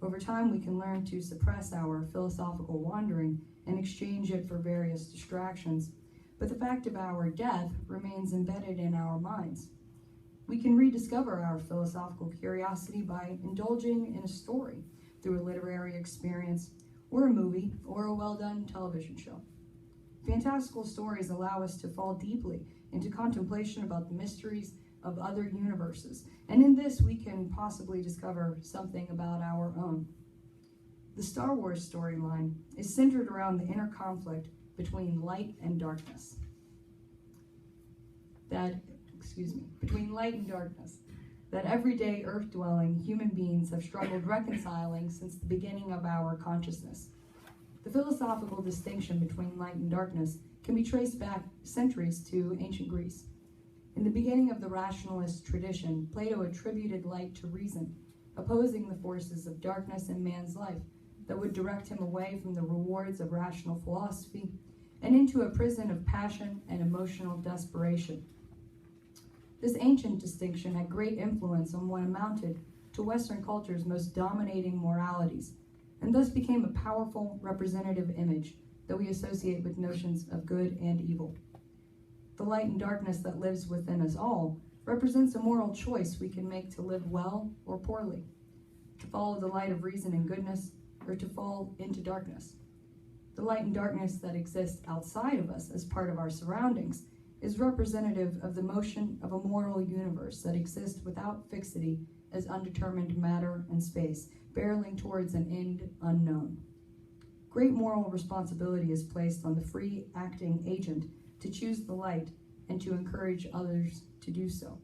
Over time, we can learn to suppress our philosophical wandering and exchange it for various distractions, but the fact of our death remains embedded in our minds. We can rediscover our philosophical curiosity by indulging in a story through a literary experience, or a movie, or a well-done television show. Fantastical stories allow us to fall deeply into contemplation about the mysteries of other universes, and in this we can possibly discover something about our own. The Star Wars storyline is centered around the inner conflict between light and darkness. Between light and darkness, that everyday earth-dwelling human beings have struggled reconciling since the beginning of our consciousness. The philosophical distinction between light and darkness can be traced back centuries to ancient Greece. In the beginning of the rationalist tradition, Plato attributed light to reason, opposing the forces of darkness in man's life that would direct him away from the rewards of rational philosophy and into a prison of passion and emotional desperation. This ancient distinction had great influence on what amounted to Western culture's most dominating moralities, and thus became a powerful representative image that we associate with notions of good and evil. The light and darkness that lives within us all represents a moral choice we can make to live well or poorly, to follow the light of reason and goodness, or to fall into darkness. The light and darkness that exists outside of us as part of our surroundings is representative of the motion of a moral universe that exists without fixity as undetermined matter and space, barreling towards an end unknown. Great moral responsibility is placed on the free acting agent to choose the light and to encourage others to do so.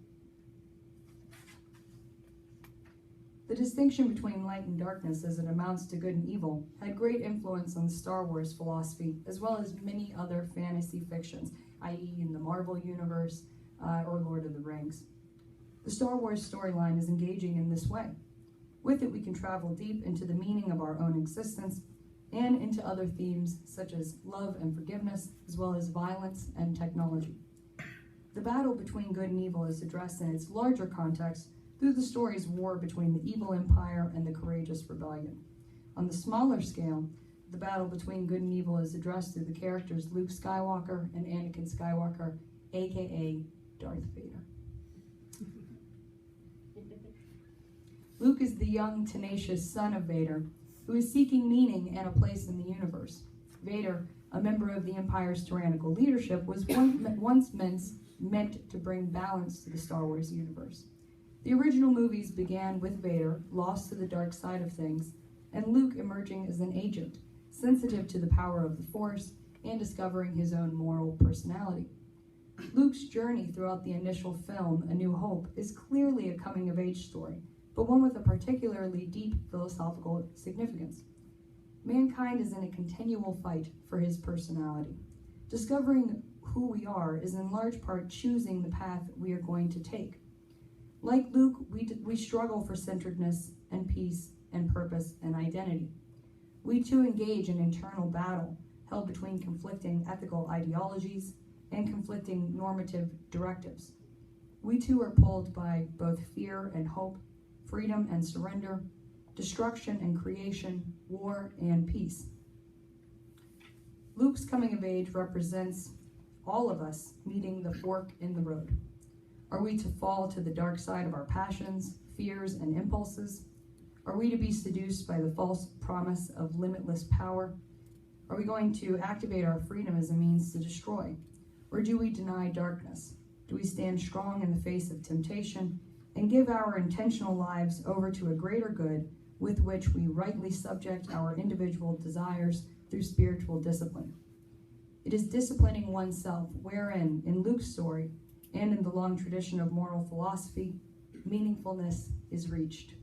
The distinction between light and darkness as it amounts to good and evil had great influence on Star Wars philosophy, as well as many other fantasy fictions, i.e. in the Marvel Universe or Lord of the Rings. The Star Wars storyline is engaging in this way. With it, we can travel deep into the meaning of our own existence and into other themes such as love and forgiveness, as well as violence and technology. The battle between good and evil is addressed in its larger context through the story's war between the evil empire and the courageous rebellion. On the smaller scale, the battle between good and evil is addressed through the characters Luke Skywalker and Anakin Skywalker, aka Darth Vader. Luke is the young, tenacious son of Vader, who is seeking meaning and a place in the universe. Vader, a member of the Empire's tyrannical leadership, was once meant to bring balance to the Star Wars universe. The original movies began with Vader, lost to the dark side of things, and Luke emerging as an agent, sensitive to the power of the Force and discovering his own moral personality. Luke's journey throughout the initial film, A New Hope, is clearly a coming-of-age story, but one with a particularly deep philosophical significance. Mankind is in a continual fight for his personality. Discovering who we are is in large part choosing the path we are going to take. Like Luke, we struggle for centeredness and peace and purpose and identity. We too engage in internal battle held between conflicting ethical ideologies and conflicting normative directives. We too are pulled by both fear and hope, freedom and surrender, destruction and creation, war and peace. Luke's coming of age represents all of us meeting the fork in the road. Are we to fall to the dark side of our passions, fears, and impulses? Are we to be seduced by the false promise of limitless power? Are we going to activate our freedom as a means to destroy? Or do we deny darkness? Do we stand strong in the face of temptation and give our intentional lives over to a greater good with which we rightly subject our individual desires through spiritual discipline? It is disciplining oneself wherein, in Luke's story, and in the long tradition of moral philosophy, meaningfulness is reached.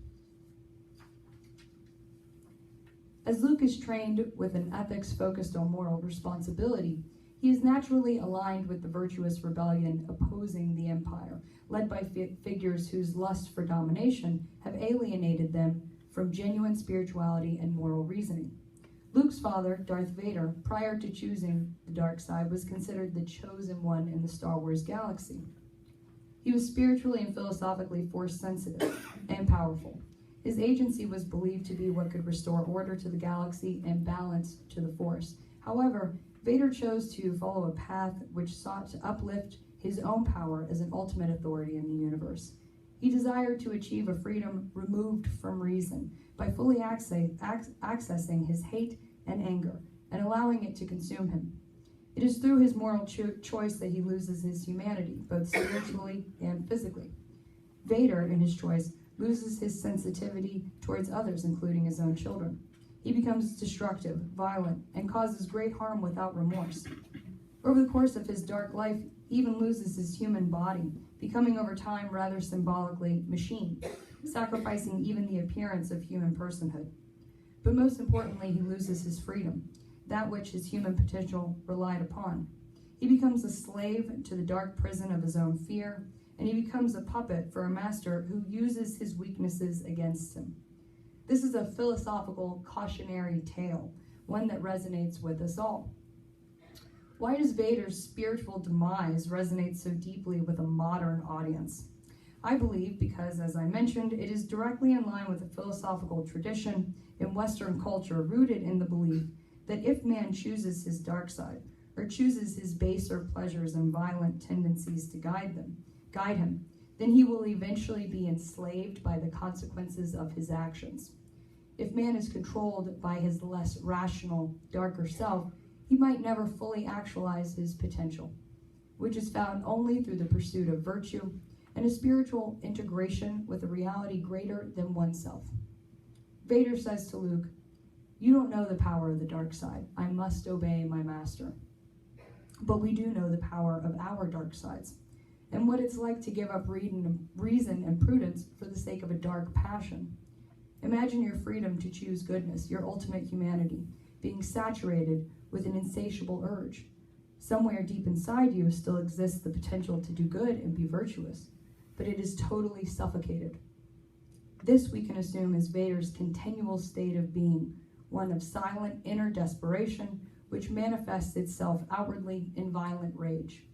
As Luke is trained with an ethics focused on moral responsibility, he is naturally aligned with the virtuous rebellion opposing the Empire, led by figures whose lust for domination have alienated them from genuine spirituality and moral reasoning. Luke's father, Darth Vader, prior to choosing the dark side, was considered the chosen one in the Star Wars galaxy. He was spiritually and philosophically force-sensitive and powerful. His agency was believed to be what could restore order to the galaxy and balance to the Force. However, Vader chose to follow a path which sought to uplift his own power as an ultimate authority in the universe. He desired to achieve a freedom removed from reason by fully accessing his hate and anger and allowing it to consume him. It is through his moral choice that he loses his humanity, both spiritually and physically. Vader, in his choice, loses his sensitivity towards others, including his own children. He becomes destructive, violent, and causes great harm without remorse. Over the course of his dark life, he even loses his human body, becoming over time rather symbolically machine, sacrificing even the appearance of human personhood. But most importantly, he loses his freedom, that which his human potential relied upon. He becomes a slave to the dark prison of his own fear, and he becomes a puppet for a master who uses his weaknesses against him. This is a philosophical cautionary tale, one that resonates with us all. Why does Vader's spiritual demise resonate so deeply with a modern audience? I believe because, as I mentioned, it is directly in line with a philosophical tradition in Western culture rooted in the belief that if man chooses his dark side, or chooses his baser pleasures and violent tendencies to guide him, then he will eventually be enslaved by the consequences of his actions. If man is controlled by his less rational, darker self, he might never fully actualize his potential, which is found only through the pursuit of virtue and a spiritual integration with a reality greater than oneself. Vader says to Luke, "You don't know the power of the dark side. I must obey my master." But we do know the power of our dark sides, and what it's like to give up reason and prudence for the sake of a dark passion. Imagine your freedom to choose goodness, your ultimate humanity, being saturated with an insatiable urge. Somewhere deep inside you still exists the potential to do good and be virtuous, but it is totally suffocated. This we can assume is Vader's continual state of being, one of silent inner desperation, which manifests itself outwardly in violent rage.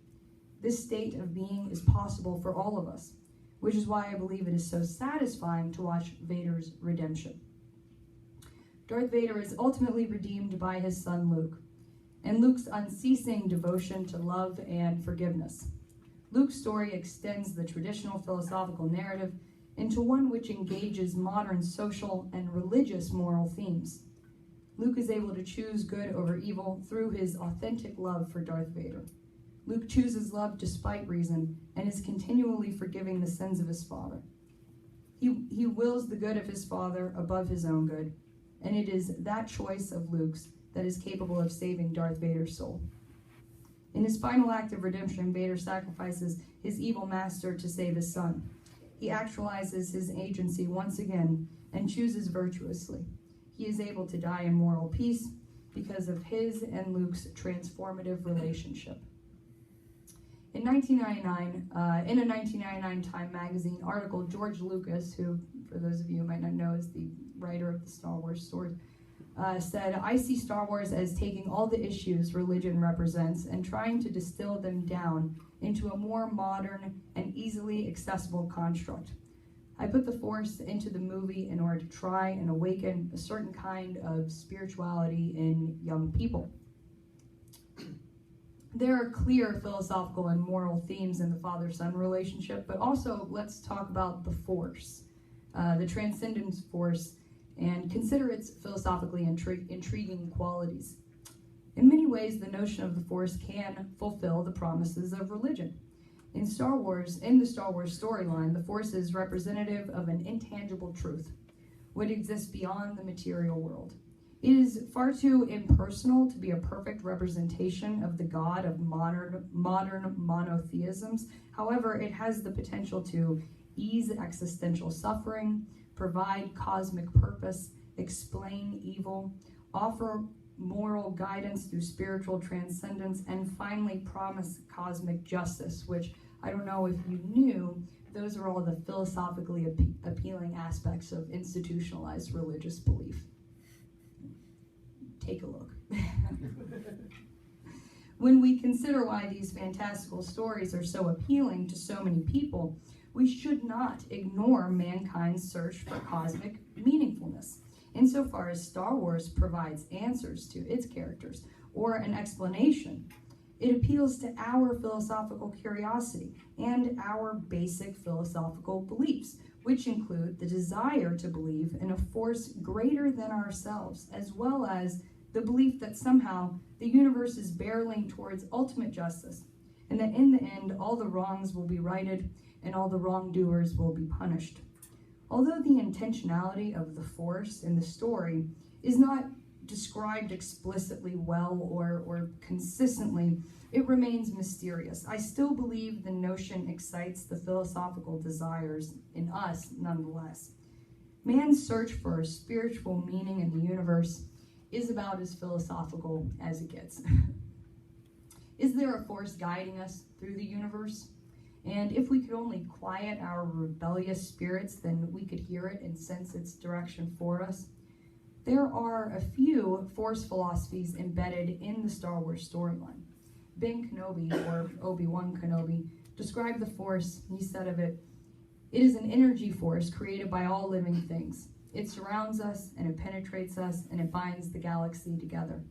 This state of being is possible for all of us, which is why I believe it is so satisfying to watch Vader's redemption. Darth Vader is ultimately redeemed by his son Luke, and Luke's unceasing devotion to love and forgiveness. Luke's story extends the traditional philosophical narrative into one which engages modern social and religious moral themes. Luke is able to choose good over evil through his authentic love for Darth Vader. Luke chooses love despite reason and is continually forgiving the sins of his father. He wills the good of his father above his own good, and it is that choice of Luke's that is capable of saving Darth Vader's soul. In his final act of redemption, Vader sacrifices his evil master to save his son. He actualizes his agency once again and chooses virtuously. He is able to die in moral peace because of his and Luke's transformative relationship. In 1999, in a 1999 Time magazine article, George Lucas, who, for those of you who might not know, is the writer of the Star Wars story, said, "I see Star Wars as taking all the issues religion represents and trying to distill them down into a more modern and easily accessible construct. I put the Force into the movie in order to try and awaken a certain kind of spirituality in young people." There are clear philosophical and moral themes in the father-son relationship, but also let's talk about the Force, the transcendence Force, and consider its philosophically intriguing qualities. In many ways, the notion of the Force can fulfill the promises of religion. In the Star Wars storyline, the Force is representative of an intangible truth, what exists beyond the material world. It is far too impersonal to be a perfect representation of the God of modern monotheisms. However, it has the potential to ease existential suffering, provide cosmic purpose, explain evil, offer moral guidance through spiritual transcendence, and finally promise cosmic justice, which I don't know if you knew, those are all the philosophically appealing aspects of institutionalized religious belief. Take a look. When we consider why these fantastical stories are so appealing to so many people, we should not ignore mankind's search for cosmic meaningfulness. Insofar as Star Wars provides answers to its characters or an explanation, it appeals to our philosophical curiosity and our basic philosophical beliefs, which include the desire to believe in a force greater than ourselves, as well as the belief that somehow the universe is barreling towards ultimate justice, and that in the end all the wrongs will be righted and all the wrongdoers will be punished. Although the intentionality of the force in the story is not described explicitly well or consistently, it remains mysterious. I still believe the notion excites the philosophical desires in us nonetheless. Man's search for a spiritual meaning in the universe is about as philosophical as it gets. Is there a force guiding us through the universe? And if we could only quiet our rebellious spirits, then we could hear it and sense its direction for us. There are a few force philosophies embedded in the Star Wars storyline. Ben Kenobi, or Obi-Wan Kenobi, described the force. He said of it, "It is an energy force created by all living things. It surrounds us, and it penetrates us, and it binds the galaxy together."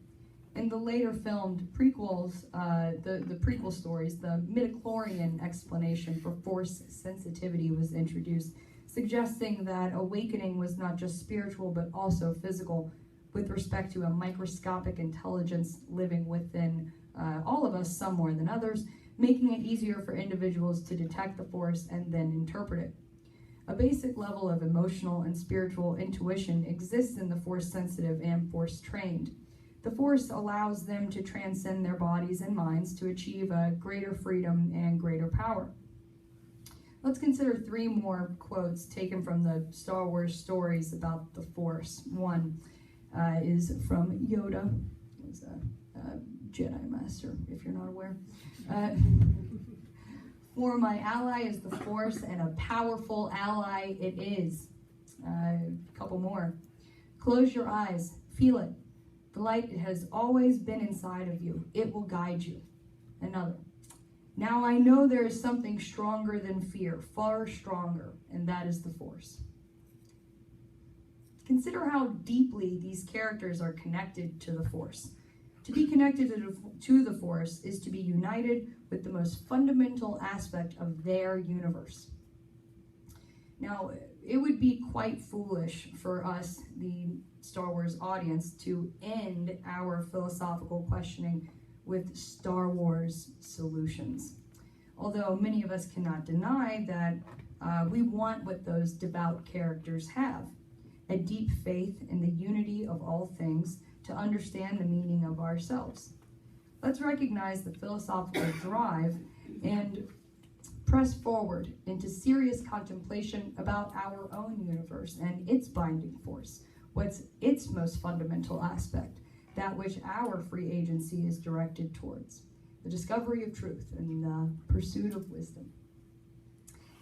In the later filmed prequels, the prequel stories, the midichlorian explanation for force sensitivity was introduced, suggesting that awakening was not just spiritual but also physical, with respect to a microscopic intelligence living within all of us, some more than others, making it easier for individuals to detect the force and then interpret it. A basic level of emotional and spiritual intuition exists in the force sensitive and force trained. The force allows them to transcend their bodies and minds to achieve a greater freedom and greater power. Let's consider three more quotes taken from the Star Wars stories about the Force. One is from Yoda, who's a Jedi Master, if you're not aware. "For my ally is the Force, and a powerful ally it is." A couple more. "Close your eyes, feel it. The light has always been inside of you. It will guide you." Another. "Now I know there is something stronger than fear, far stronger, and that is the Force." Consider how deeply these characters are connected to the Force. To be connected to the Force is to be united with the most fundamental aspect of their universe. Now, it would be quite foolish for us, the Star Wars audience, to end our philosophical questioning with Star Wars solutions. Although many of us cannot deny that we want what those devout characters have, a deep faith in the unity of all things to understand the meaning of ourselves. Let's recognize the philosophical drive and press forward into serious contemplation about our own universe and its binding force. What's its most fundamental aspect, that which our free agency is directed towards, the discovery of truth and the pursuit of wisdom.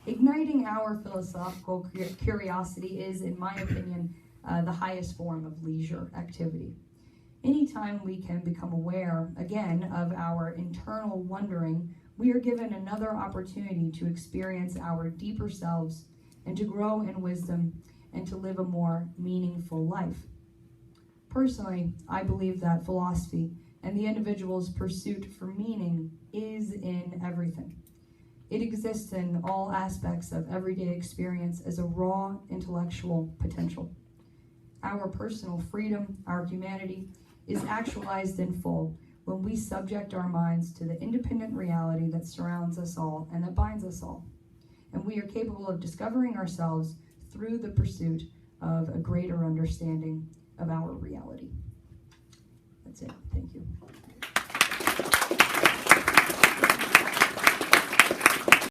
Igniting our philosophical curiosity is, in my opinion, the highest form of leisure activity. Anytime we can become aware, again, of our internal wondering, we are given another opportunity to experience our deeper selves and to grow in wisdom and to live a more meaningful life. Personally, I believe that philosophy and the individual's pursuit for meaning is in everything. It exists in all aspects of everyday experience as a raw intellectual potential. Our personal freedom, our humanity, is actualized in full when we subject our minds to the independent reality that surrounds us all and that binds us all. And we are capable of discovering ourselves through the pursuit of a greater understanding of our reality.